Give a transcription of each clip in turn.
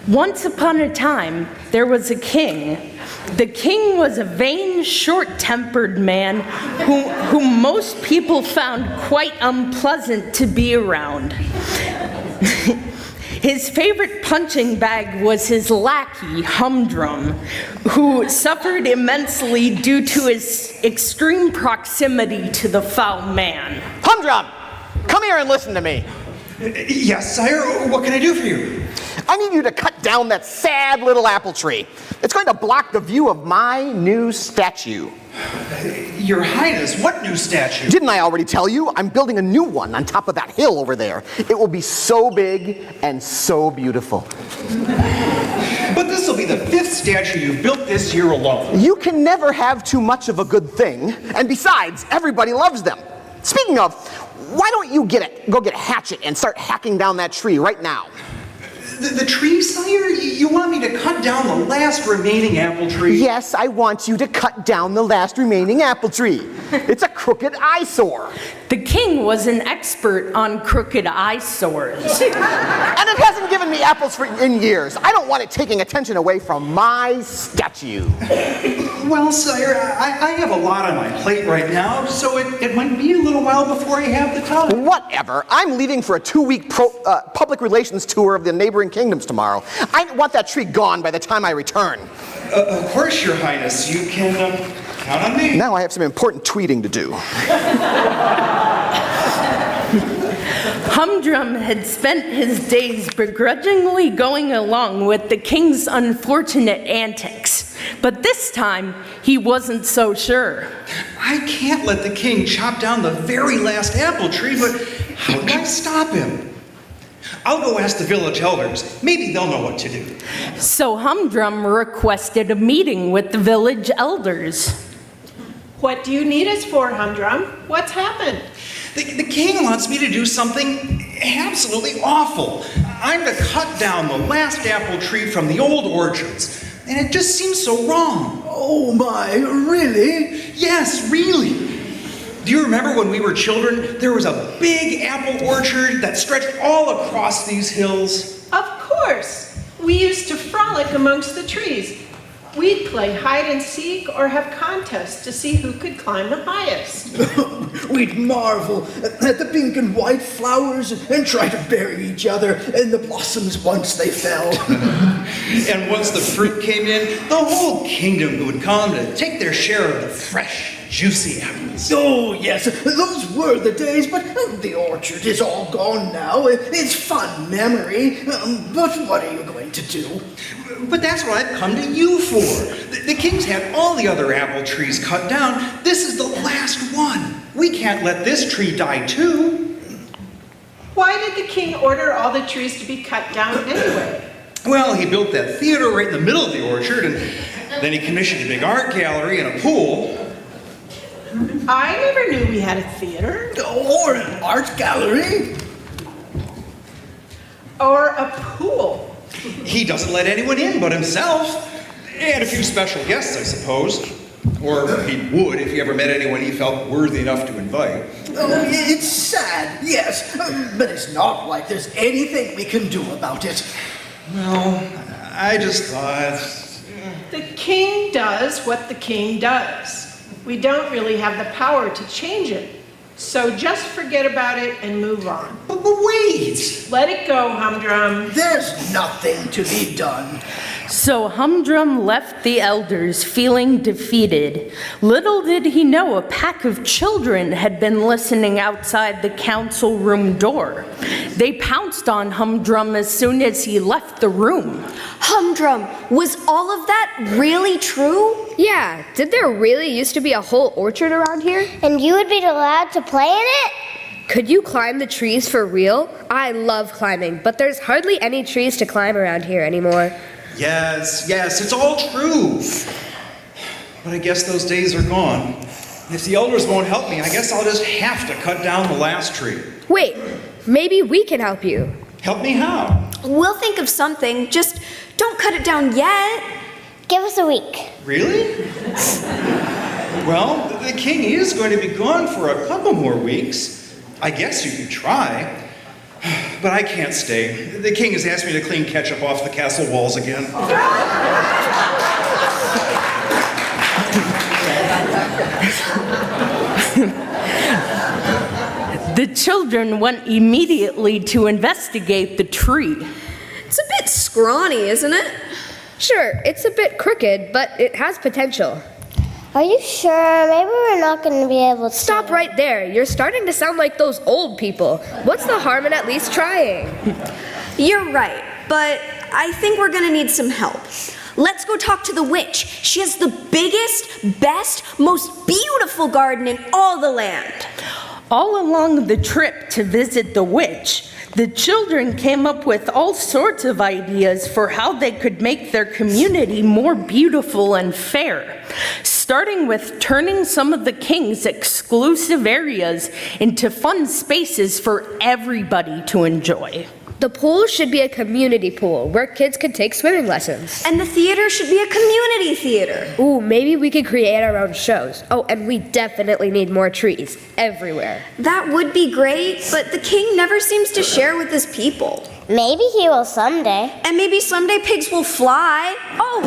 Once upon a time, there was a king. The king was a vain, short-tempered man whom most people found quite unpleasant to be around. His favorite punching bag was his lackey, Humdrum, who suffered immensely due to his extreme proximity to the foul man. Humdrum, come here and listen to me. Yes, sire. What can I do for you? I need you to cut down that sad little apple tree. It's going to block the view of my new statue. Your Highness, what new statue? Didn't I already tell you? I'm building a new one on top of that hill over there. It will be so big and so beautiful. But this will be the 5th statue you've built this year alone. You can never have too much of a good thing, and besides, everybody loves them. Speaking of, why don't you go get a hatchet and start hacking down that tree right now? The tree, sire? You want me to cut down the last remaining apple tree? Yes, I want you to cut down the last remaining apple tree. It's a crooked eyesore. The king was an expert on crooked eyesores. And it hasn't given me apples in years. I don't want it taking attention away from my statue. Well, sire, I have a lot on my plate right now, so it might be a little while before I have the time. Whatever. I'm leaving for a 2-week public relations tour of the neighboring kingdoms tomorrow. I want that tree gone by the time I return. Of course, Your Highness. You can count on me. Now I have some important tweeting to do. Humdrum had spent his days begrudgingly going along with the king's unfortunate antics, but this time he wasn't so sure. I can't let the king chop down the very last apple tree, but how can I stop him? I'll go ask the village elders. Maybe they'll know what to do. So Humdrum requested a meeting with the village elders. What do you need us for, Humdrum? What's happened? The king wants me to do something absolutely awful. I'm to cut down the last apple tree from the old orchards, and it just seems so wrong. Oh my, really? Yes, really. Do you remember when we were children, there was a big apple orchard that stretched all across these hills? Of course. We used to frolic amongst the trees. We'd play hide and seek or have contests to see who could climb the highest. We'd marvel at the pink and white flowers and try to bury each other in the blossoms once they fell. And once the fruit came in, the whole kingdom would come to take their share of the fresh, juicy apples. Oh yes, those were the days, but the orchard is all gone now. It's fun memory, but what are you going to do? But that's what I've come to you for. The king's had all the other apple trees cut down. This is the last one. We can't let this tree die too. Why did the king order all the trees to be cut down anyway? Well, he built that theater right in the middle of the orchard, and then he commissioned a big art gallery and a pool. I never knew we had a theater. Or an art gallery. Or a pool. He doesn't let anyone in but himself. And a few special guests, I suppose. Or he would if he ever met anyone he felt worthy enough to invite. Oh, it's sad, yes, but it's not like there's anything we can do about it. Well, I just thought... The king does what the king does. We don't really have the power to change it. So just forget about it and move on. But wait! Let it go, Humdrum. There's nothing to be done. So Humdrum left the elders feeling defeated. Little did he know a pack of children had been listening outside the council room door. They pounced on Humdrum as soon as he left the room. Humdrum, was all of that really true? Yeah, did there really used to be a whole orchard around here? And you would be allowed to play in it? Could you climb the trees for real? I love climbing, but there's hardly any trees to climb around here anymore. Yes, it's all true. But I guess those days are gone. If the elders won't help me, I guess I'll just have to cut down the last tree. Wait, maybe we can help you. Help me how? We'll think of something. Just don't cut it down yet. Give us a week. Really? Well, the king is going to be gone for a couple more weeks. I guess you could try. but I can't stay. The king has asked me to clean ketchup off the castle walls again. The children went immediately to investigate the tree. It's a bit scrawny, isn't it? Sure, it's a bit crooked, but it has potential. Are you sure? Maybe we're not going to be able to. Stop right there. You're starting to sound like those old people. What's the harm in at least trying? You're right, but I think we're gonna need some help. Let's go talk to the witch. She has the biggest, best, most beautiful garden in all the land. All along the trip to visit the witch, the children came up with all sorts of ideas for how they could make their community more beautiful and fair, starting with turning some of the king's exclusive areas into fun spaces for everybody to enjoy. The pool should be a community pool where kids could take swimming lessons. And the theater should be a community theater. Ooh, maybe we could create our own shows. Oh, and we definitely need more trees everywhere. That would be great, but the king never seems to share with his people. Maybe he will someday. And maybe someday pigs will fly. Oh,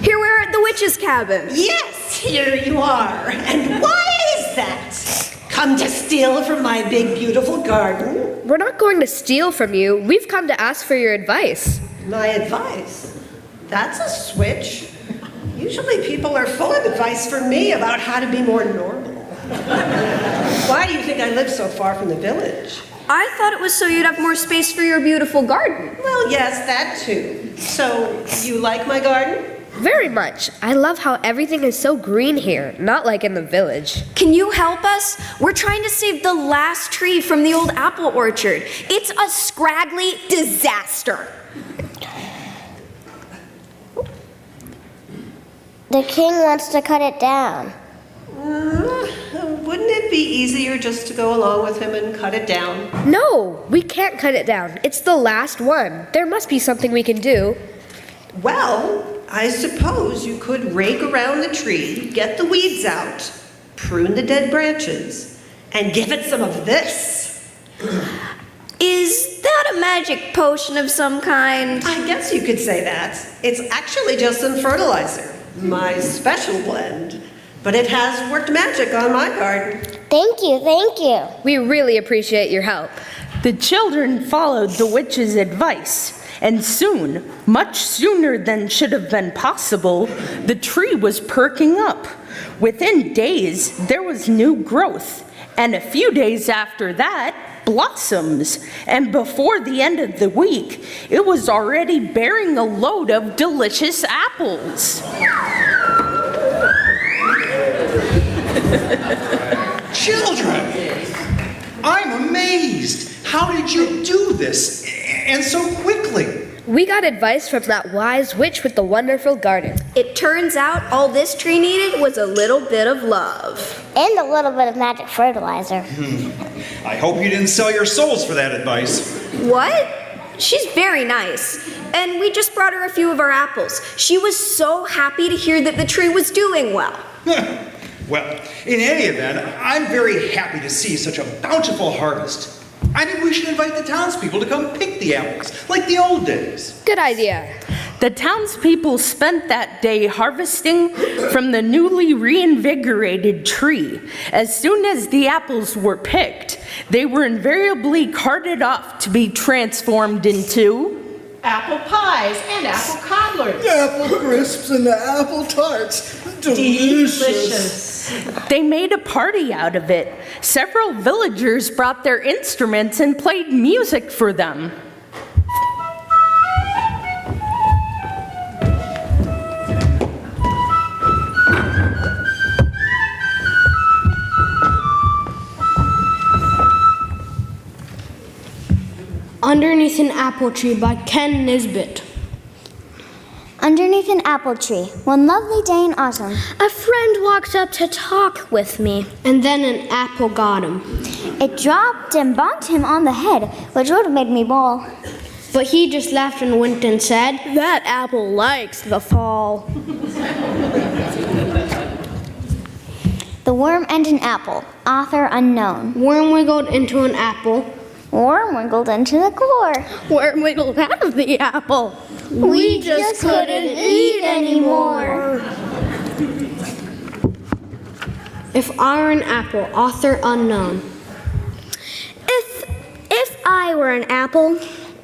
here we're at the witch's cabin. Yes, here you are. And why is that? Come to steal from my big, beautiful garden? We're not going to steal from you. We've come to ask for your advice. My advice? That's a switch. Usually people are full of advice for me about how to be more normal. Why do you think I live so far from the village? I thought it was so you'd have more space for your beautiful garden. Well, yes, that too. So, you like my garden? Very much. I love how everything is so green here, not like in the village. Can you help us? We're trying to save the last tree from the old apple orchard. It's a scraggly disaster. The king wants to cut it down. Wouldn't it be easier just to go along with him and cut it down? No, we can't cut it down. It's the last one. There must be something we can do. Well, I suppose you could rake around the tree, get the weeds out, prune the dead branches, and give it some of this. Is that a magic potion of some kind? I guess you could say that. It's actually just some fertilizer, my special blend. But it has worked magic on my garden. Thank you, thank you. We really appreciate your help. The children followed the witch's advice, and soon, much sooner than should have been possible, the tree was perking up. Within days, there was new growth, and a few days after that, blossoms. And before the end of the week, it was already bearing a load of delicious apples. Children! I'm amazed! How did you do this? And so quickly? We got advice from that wise witch with the wonderful garden. It turns out all this tree needed was a little bit of love. And a little bit of magic fertilizer. I hope you didn't sell your souls for that advice. What? She's very nice. And we just brought her a few of our apples. She was so happy to hear that the tree was doing well. Well, in any event, I'm very happy to see such a bountiful harvest. I think we should invite the townspeople to come pick the apples, like the old days. Good idea. The townspeople spent that day harvesting from the newly reinvigorated tree. As soon as the apples were picked, they were invariably carted off to be transformed into Apple pies and apple cobblers. Apple crisps and apple tarts. Delicious. They made a party out of it. Several villagers brought their instruments and played music for them. Underneath an Apple Tree by Ken Nisbet. Underneath an apple tree, one lovely day in autumn, A friend walked up to talk with me, and then an apple got him. it dropped and bonked him on the head, which would have made me bawl. But he just laughed and winked and said, "That apple likes the fall." The Worm and an Apple, author unknown. Worm wiggled into an apple. Worm wiggled into the core. Worm wiggled out of the apple. We just couldn't eat anymore. If I were an apple, author unknown. If I were an apple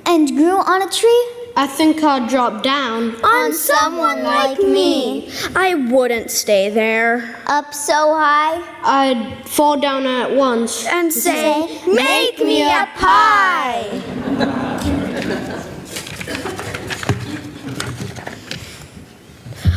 And grew on a tree I think I'd drop down. on someone like me. I wouldn't stay there Up so high I'd fall down at once. and say, make me a pie.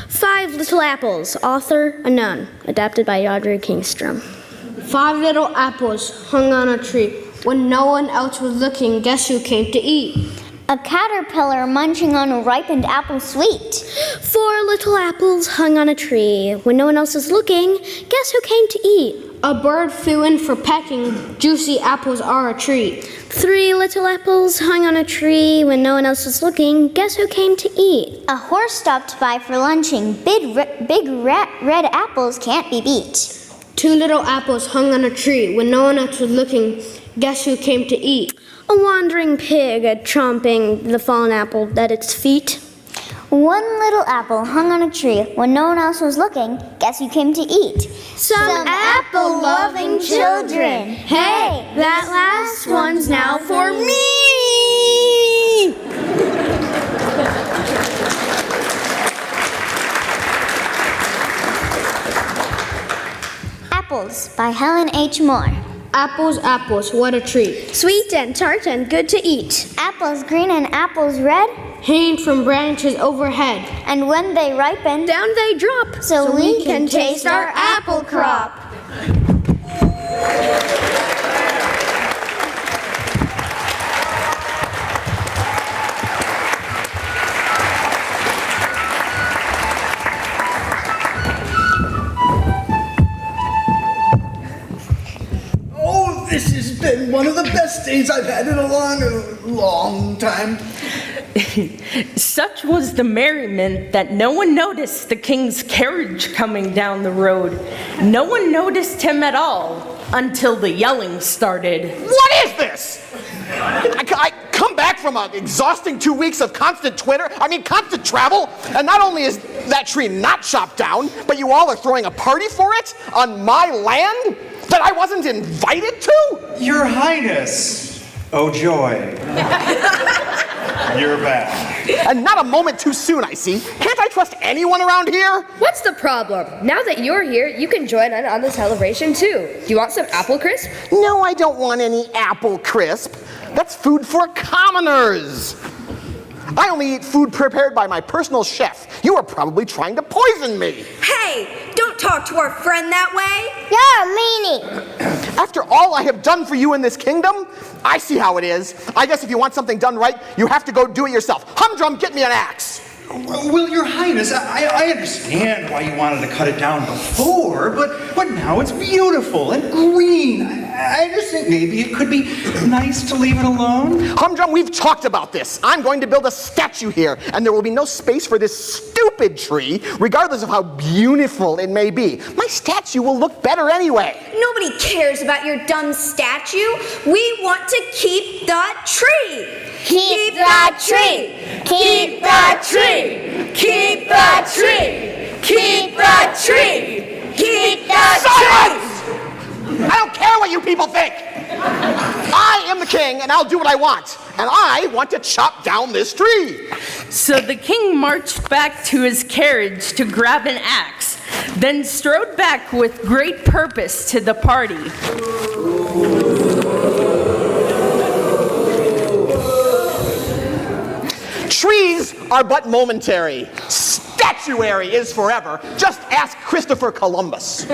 Five Little Apples, author unknown, adapted by Dietrich Kingstrom. 5 little apples hung on a tree. When no one else was looking, guess who came to eat? A caterpillar munching on a ripened apple sweet. 4 little apples hung on a tree. When no one else was looking, guess who came to eat? A bird flew in for pecking. Juicy apples are a treat. 3 little apples hung on a tree. When no one else was looking, guess who came to eat? A horse stopped by for lunching. Big red apples can't be beat. 2 little apples hung on a tree. When no one else was looking, guess who came to eat? A wandering pig tromping the fallen apple at its feet. 1 little apple hung on a tree. When no one else was looking, guess who came to eat? Some apple-loving children. Hey, that last one's now for me! Apples by Helen H. Moore. Apples, apples, what a treat. Sweet and tart and good to eat. Apples green and apples red. Hanging from branches overhead. And when they ripen, Down they drop, so we can taste our apple crop. Oh, this has been one of the best days I've had in a long time. Such was the merriment that no one noticed the king's carriage coming down the road. No one noticed him at all until the yelling started. What is this? I come back from an exhausting 2 weeks of constant travel, and not only is that tree not chopped down, but you all are throwing a party for it on my land that I wasn't invited to? Your Highness. Oh, joy. You're back. And not a moment too soon, I see. Can't I trust anyone around here? What's the problem? Now that you're here, you can join in on the celebration too. Do you want some apple crisp? No, I don't want any apple crisp. That's food for commoners. I only eat food prepared by my personal chef. You are probably trying to poison me. Hey, don't talk to our friend that way. You're a meanie. After all I have done for you in this kingdom, I see how it is. I guess if you want something done right, you have to go do it yourself. Humdrum, get me an axe. Well, Your Highness, I understand why you wanted to cut it down before, but now it's beautiful and green. I just think maybe it could be nice to leave it alone. Humdrum, we've talked about this. I'm going to build a statue here, and there will be no space for this stupid tree, regardless of how beautiful it may be. My statue will look better anyway. Nobody cares about your dumb statue. We want to keep the tree. Keep the tree. Keep the tree. Keep the tree. Keep the tree. Keep the Silence! I don't care what you people think. I am the king, and I'll do what I want. And I want to chop down this tree. So the king marched back to his carriage to grab an axe, then strode back with great purpose to the party. Trees are but momentary. Statuary is forever. Just ask Christopher Columbus.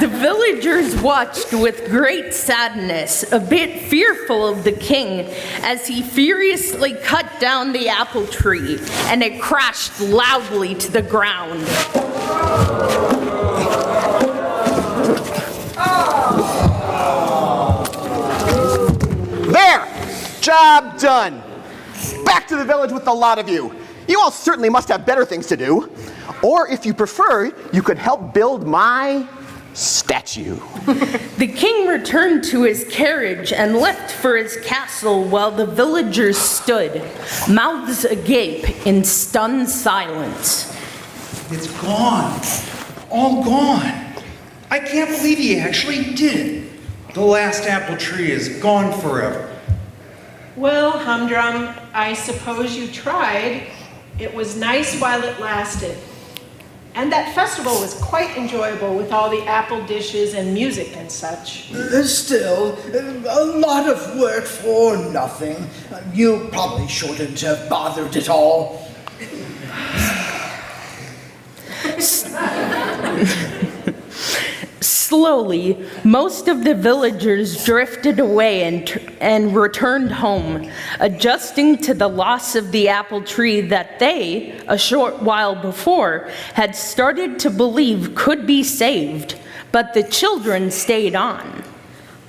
The villagers watched with great sadness, a bit fearful of the king, as he furiously cut down the apple tree, and it crashed loudly to the ground. There! Job done. Back to the village with the lot of you. You all certainly must have better things to do. Or if you prefer, you could help build my statue. The king returned to his carriage and left for his castle while the villagers stood, mouths agape in stunned silence. It's gone. All gone. I can't believe he actually did it. The last apple tree is gone forever. Well, Humdrum, I suppose you tried. It was nice while it lasted. And that festival was quite enjoyable with all the apple dishes and music and such. Still, a lot of work for nothing. You probably shouldn't have bothered at all. Slowly, most of the villagers drifted away and returned home, adjusting to the loss of the apple tree that they, a short while before, had started to believe could be saved, but the children stayed on.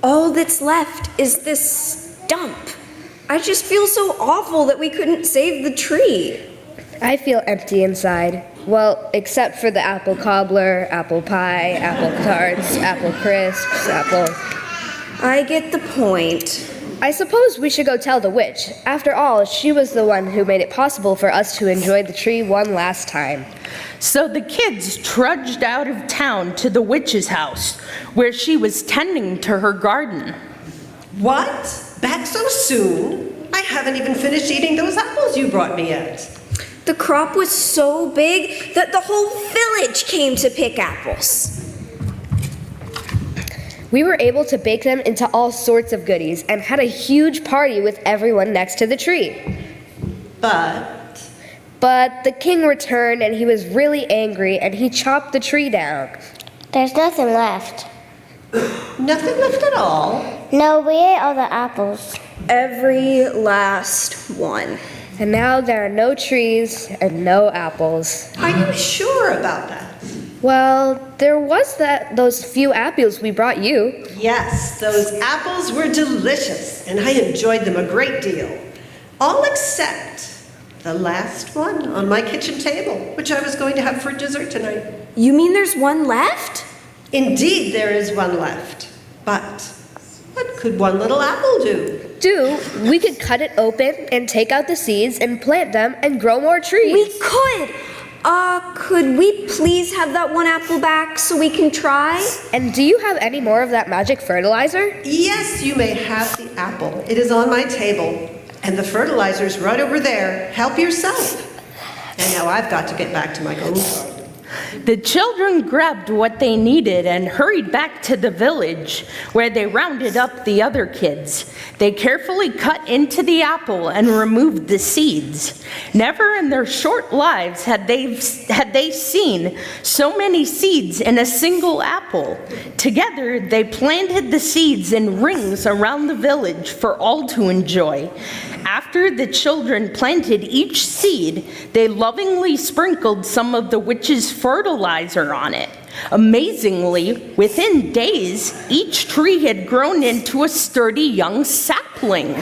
All that's left is this stump. I just feel so awful that we couldn't save the tree. I feel empty inside. Well, except for the apple cobbler, apple pie, apple tarts, apple crisps, I get the point. I suppose we should go tell the witch. After all, she was the one who made it possible for us to enjoy the tree one last time. So the kids trudged out of town to the witch's house, where she was tending to her garden. What? Back so soon? I haven't even finished eating those apples you brought me yet. The crop was so big that the whole village came to pick apples. We were able to bake them into all sorts of goodies and had a huge party with everyone next to the tree. But the king returned and he was really angry and he chopped the tree down. There's nothing left. nothing left at all? No, we ate all the apples. Every last one. And now there are no trees and no apples. Are you sure about that? Well, there was those few apples we brought you. Yes, those apples were delicious, and I enjoyed them a great deal. All except the last one on my kitchen table, which I was going to have for dessert tonight. You mean there's one left? Indeed, there is one left. But what could one little apple do? We could cut it open and take out the seeds and plant them and grow more trees. We could! Could we please have that one apple back so we can try? And do you have any more of that magic fertilizer? Yes, you may have the apple. It is on my table. And the fertilizer's right over there. Help yourself. And now I've got to get back to my own garden. The children grabbed what they needed and hurried back to the village, where they rounded up the other kids. They carefully cut into the apple and removed the seeds. Never in their short lives had they seen so many seeds in a single apple. Together, they planted the seeds in rings around the village for all to enjoy. After the children planted each seed, they lovingly sprinkled some of the witch's fertilizer on it. Amazingly, within days, each tree had grown into a sturdy young sapling.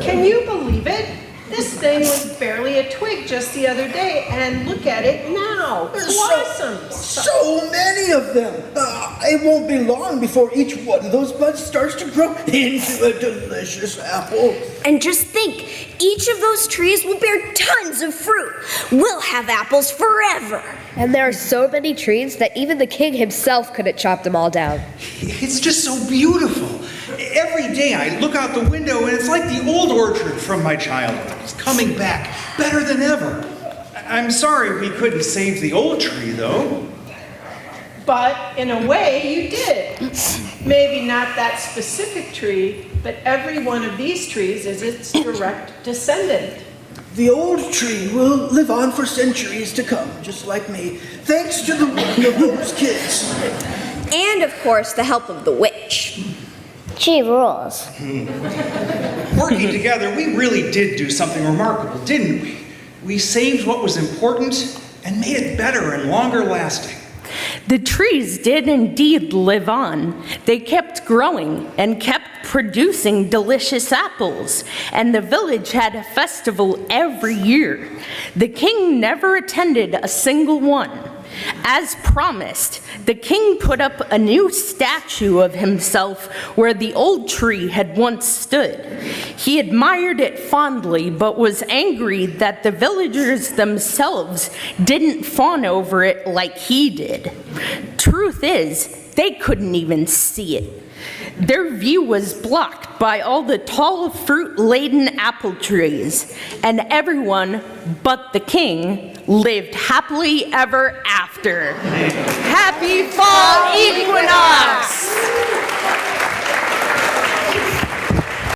Can you believe it? This thing was barely a twig just the other day, and look at it now. Blossoms. So many of them. It won't be long before each one of those buds starts to grow into a delicious apple. And just think, each of those trees will bear tons of fruit. We'll have apples forever. And there are so many trees that even the king himself couldn't chop them all down. It's just so beautiful. Every day I look out the window and it's like the old orchard from my childhood. It's coming back, better than ever. I'm sorry we couldn't save the old tree, though. But in a way, you did. Maybe not that specific tree, but every one of these trees is its direct descendant. The old tree will live on for centuries to come, just like me, thanks to the work of those kids. And, of course, the help of the witch. She rules. Working together, we really did do something remarkable, didn't we? We saved what was important and made it better and longer lasting. The trees did indeed live on. They kept growing and kept producing delicious apples, and the village had a festival every year. The king never attended a single one. As promised, the king put up a new statue of himself where the old tree had once stood. He admired it fondly, but was angry that the villagers themselves didn't fawn over it like he did. Truth is, they couldn't even see it. Their view was blocked by all the tall fruit-laden apple trees, and everyone but the king lived happily ever after. Happy fall equinox!